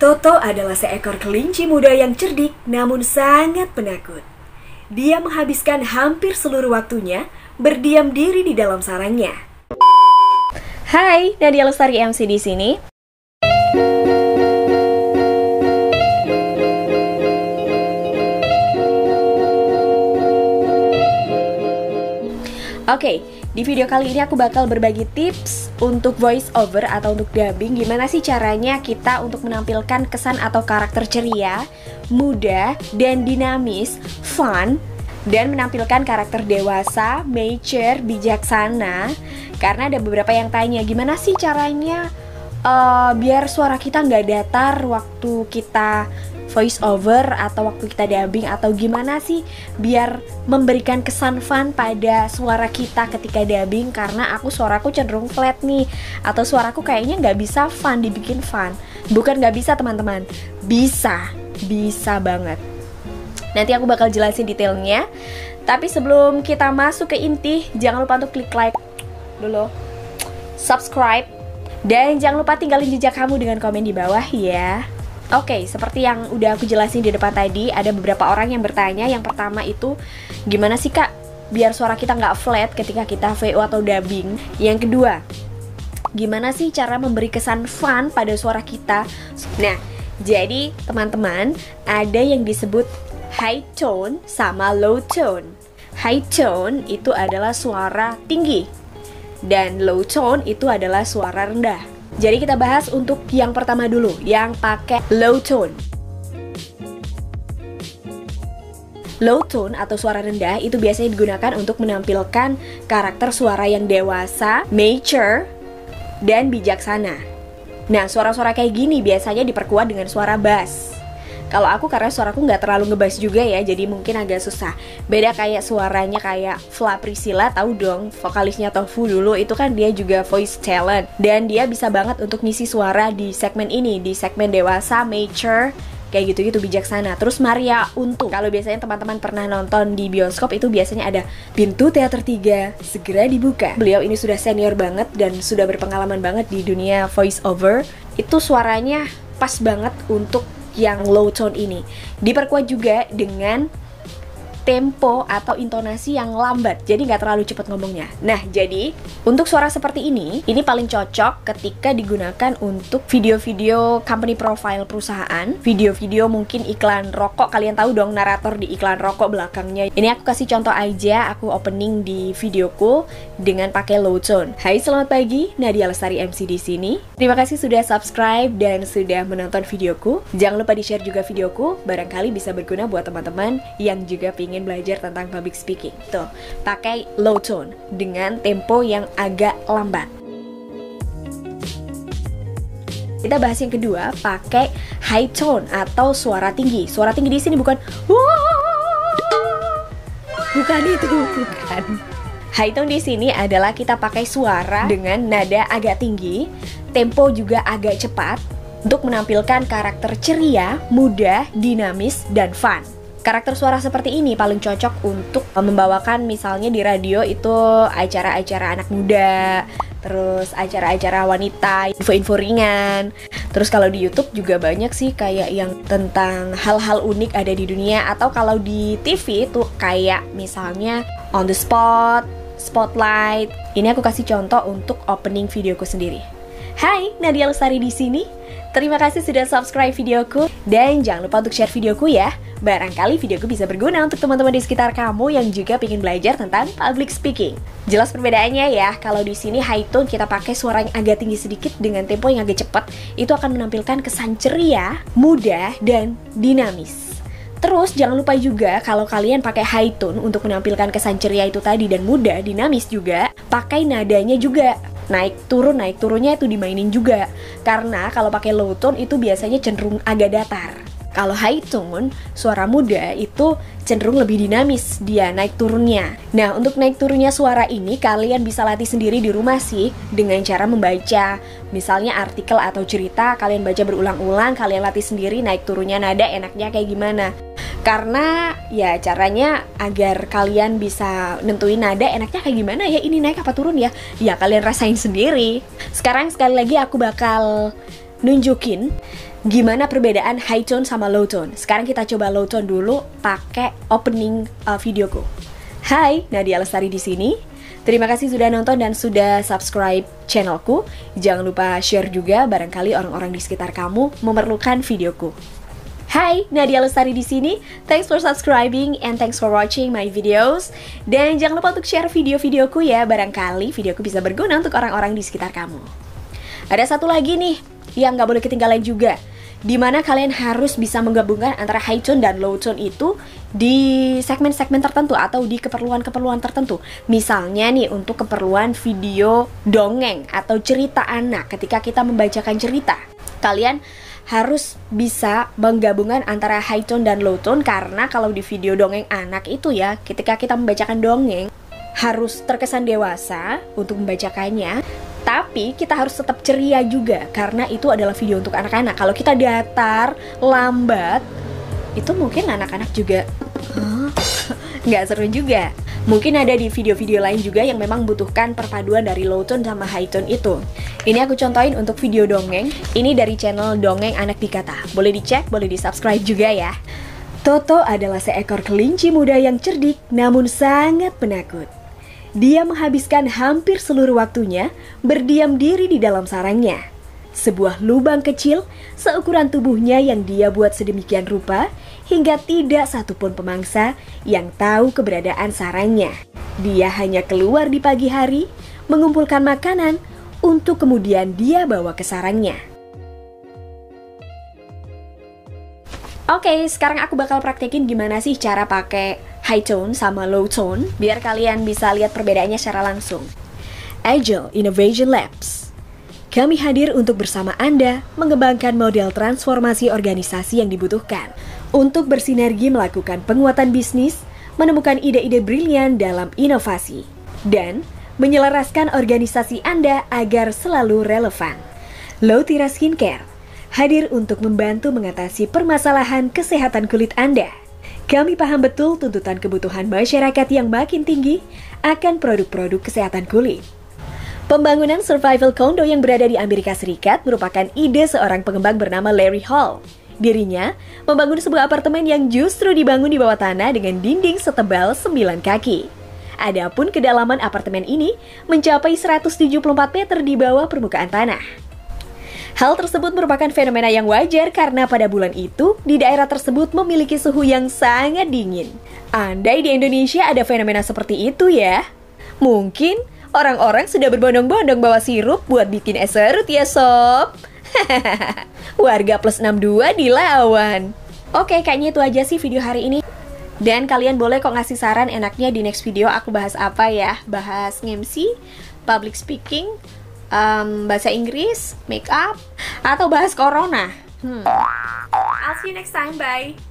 Toto adalah seekor kelinci muda yang cerdik namun sangat penakut. Dia menghabiskan hampir seluruh waktunya berdiam diri di dalam sarangnya. Hai, Nadia Lestari MC di sini. Oke, di video kali ini aku bakal berbagi tips untuk voice over atau untuk dubbing. Gimana sih caranya kita untuk menampilkan kesan atau karakter ceria, muda, dan dinamis, fun, dan menampilkan karakter dewasa, mature, bijaksana. Karena ada beberapa yang tanya, gimana sih caranya biar suara kita nggak datar waktu kita voice over atau waktu kita dubbing, atau gimana sih biar memberikan kesan fun pada suara kita ketika dubbing, karena suaraku cenderung flat nih, atau suaraku kayaknya nggak bisa fun, dibikin fun. Bukan nggak bisa teman-teman, bisa banget. Nanti aku bakal jelasin detailnya. Tapi sebelum kita masuk ke inti, jangan lupa untuk klik like dulu, subscribe, dan jangan lupa tinggalin jejak kamu dengan komen di bawah ya. Oke, seperti yang udah aku jelasin di depan tadi, ada beberapa orang yang bertanya. Yang pertama itu, gimana sih kak biar suara kita nggak flat ketika kita VO atau dubbing? Yang kedua, gimana sih cara memberi kesan fun pada suara kita? Nah, jadi teman-teman, ada yang disebut high tone sama low tone. High tone itu adalah suara tinggi, dan low tone itu adalah suara rendah. Jadi kita bahas untuk yang pertama dulu, yang pakai low tone. Low tone atau suara rendah itu biasanya digunakan untuk menampilkan karakter suara yang dewasa, mature, dan bijaksana. Nah, suara-suara kayak gini biasanya diperkuat dengan suara bass. Kalau aku, karena suaraku nggak terlalu ngebass juga ya, jadi mungkin agak susah. Beda kayak suaranya kayak Fla Priscilla, tahu dong vokalisnya Tofu dulu, itu kan dia juga voice talent. Dan dia bisa banget untuk ngisi suara di segmen ini, di segmen dewasa, mature, kayak gitu-gitu, bijaksana. Terus Maria Untung, kalau biasanya teman-teman pernah nonton di bioskop, itu biasanya ada pintu teater 3 segera dibuka. Beliau ini sudah senior banget dan sudah berpengalaman banget di dunia voice over. Itu suaranya pas banget untuk yang low tone ini. Diperkuat juga dengan tempo atau intonasi yang lambat, jadi nggak terlalu cepat ngomongnya. Nah, jadi untuk suara seperti ini paling cocok ketika digunakan untuk video-video company profile perusahaan, video-video mungkin iklan rokok. Kalian tahu dong narator di iklan rokok belakangnya. Ini aku kasih contoh aja, aku opening di videoku dengan pakai low tone. Hai, selamat pagi, Nadia Lestari MC di sini. Terima kasih sudah subscribe dan sudah menonton videoku. Jangan lupa di-share juga videoku, barangkali bisa berguna buat teman-teman yang juga ingin belajar tentang public speaking. Tuh, pakai low tone dengan tempo yang agak lambat. Kita bahas yang kedua, pakai high tone atau suara tinggi. Suara tinggi di sini bukan bukan itu, bukan. High tone di sini adalah kita pakai suara dengan nada agak tinggi, tempo juga agak cepat untuk menampilkan karakter ceria, muda, dinamis, dan fun. Karakter suara seperti ini paling cocok untuk membawakan misalnya di radio itu acara-acara anak muda, terus acara-acara wanita, info-info ringan. Terus kalau di YouTube juga banyak sih kayak yang tentang hal-hal unik ada di dunia. Atau kalau di TV itu kayak misalnya On the Spot, Spotlight. Ini aku kasih contoh untuk opening videoku sendiri. Hai, Nadia Lestari di sini. Terima kasih sudah subscribe videoku, dan jangan lupa untuk share videoku ya. Barangkali videoku bisa berguna untuk teman-teman di sekitar kamu yang juga ingin belajar tentang public speaking. Jelas perbedaannya ya. Kalau di sini high tone kita pakai suara yang agak tinggi sedikit dengan tempo yang agak cepat, itu akan menampilkan kesan ceria, muda, dan dinamis. Terus jangan lupa juga kalau kalian pakai high tone untuk menampilkan kesan ceria itu tadi dan muda, dinamis juga, pakai nadanya juga. Naik turunnya itu dimainin juga. Karena kalau pakai low tone itu biasanya cenderung agak datar. Kalau high tone, suara muda itu cenderung lebih dinamis dia naik turunnya. Nah, untuk naik turunnya suara ini kalian bisa latih sendiri di rumah sih, dengan cara membaca misalnya artikel atau cerita, kalian baca berulang-ulang, kalian latih sendiri naik turunnya nada enaknya kayak gimana. Karena ya caranya agar kalian bisa nentuin nada enaknya kayak gimana ya, ini naik apa turun ya, ya kalian rasain sendiri. Sekarang sekali lagi aku bakal nunjukin gimana perbedaan high tone sama low tone. Sekarang kita coba low tone dulu pakai opening videoku. Hai, Nadia Lestari di sini. Terima kasih sudah nonton dan sudah subscribe channelku. Jangan lupa share juga, barangkali orang-orang di sekitar kamu memerlukan videoku. Hai, Nadia Lestari di sini. Thanks for subscribing and thanks for watching my videos. Dan jangan lupa untuk share video-videoku ya, barangkali videoku bisa berguna untuk orang-orang di sekitar kamu. Ada satu lagi nih yang nggak boleh ketinggalan juga, dimana kalian harus bisa menggabungkan antara high tone dan low tone itu di segmen-segmen tertentu atau di keperluan-keperluan tertentu. Misalnya nih untuk keperluan video dongeng atau cerita anak, ketika kita membacakan cerita, kalian harus bisa menggabungkan antara high tone dan low tone. Karena kalau di video dongeng anak itu ya, ketika kita membacakan dongeng harus terkesan dewasa untuk membacakannya, tapi kita harus tetap ceria juga, karena itu adalah video untuk anak-anak. Kalau kita datar, lambat, itu mungkin anak-anak juga nggak seru juga. Mungkin ada di video-video lain juga yang memang butuhkan perpaduan dari low tone sama high tone itu. Ini aku contohin untuk video dongeng. Ini dari channel Dongeng Anak Dikata. Boleh dicek, boleh di subscribe juga ya. Toto adalah seekor kelinci muda yang cerdik namun sangat penakut. Dia menghabiskan hampir seluruh waktunya berdiam diri di dalam sarangnya. Sebuah lubang kecil seukuran tubuhnya yang dia buat sedemikian rupa hingga tidak satupun pemangsa yang tahu keberadaan sarangnya. Dia hanya keluar di pagi hari, mengumpulkan makanan untuk kemudian dia bawa ke sarangnya. Oke, sekarang aku bakal praktekin gimana sih cara pakai high tone sama low tone, biar kalian bisa lihat perbedaannya secara langsung. Agile Innovation Labs. Kami hadir untuk bersama Anda mengembangkan model transformasi organisasi yang dibutuhkan untuk bersinergi melakukan penguatan bisnis, menemukan ide-ide brilian dalam inovasi, dan menyelaraskan organisasi Anda agar selalu relevan. Lotira Skincare hadir untuk membantu mengatasi permasalahan kesehatan kulit Anda. Kami paham betul tuntutan kebutuhan masyarakat yang makin tinggi akan produk-produk kesehatan kulit. Pembangunan survival condo yang berada di Amerika Serikat merupakan ide seorang pengembang bernama Larry Hall. Dirinya membangun sebuah apartemen yang justru dibangun di bawah tanah dengan dinding setebal 9 kaki. Adapun kedalaman apartemen ini mencapai 174 meter di bawah permukaan tanah. Hal tersebut merupakan fenomena yang wajar karena pada bulan itu di daerah tersebut memiliki suhu yang sangat dingin. Andai di Indonesia ada fenomena seperti itu ya, mungkin orang-orang sudah berbondong-bondong bawa sirup buat bikin es serut ya sob. Warga plus 62 dilawan. Oke, kayaknya itu aja sih video hari ini. Dan kalian boleh kok ngasih saran enaknya di next video aku bahas apa ya. Bahas MC, public speaking, bahasa Inggris, make up, atau bahas corona. I'll see you next time, bye.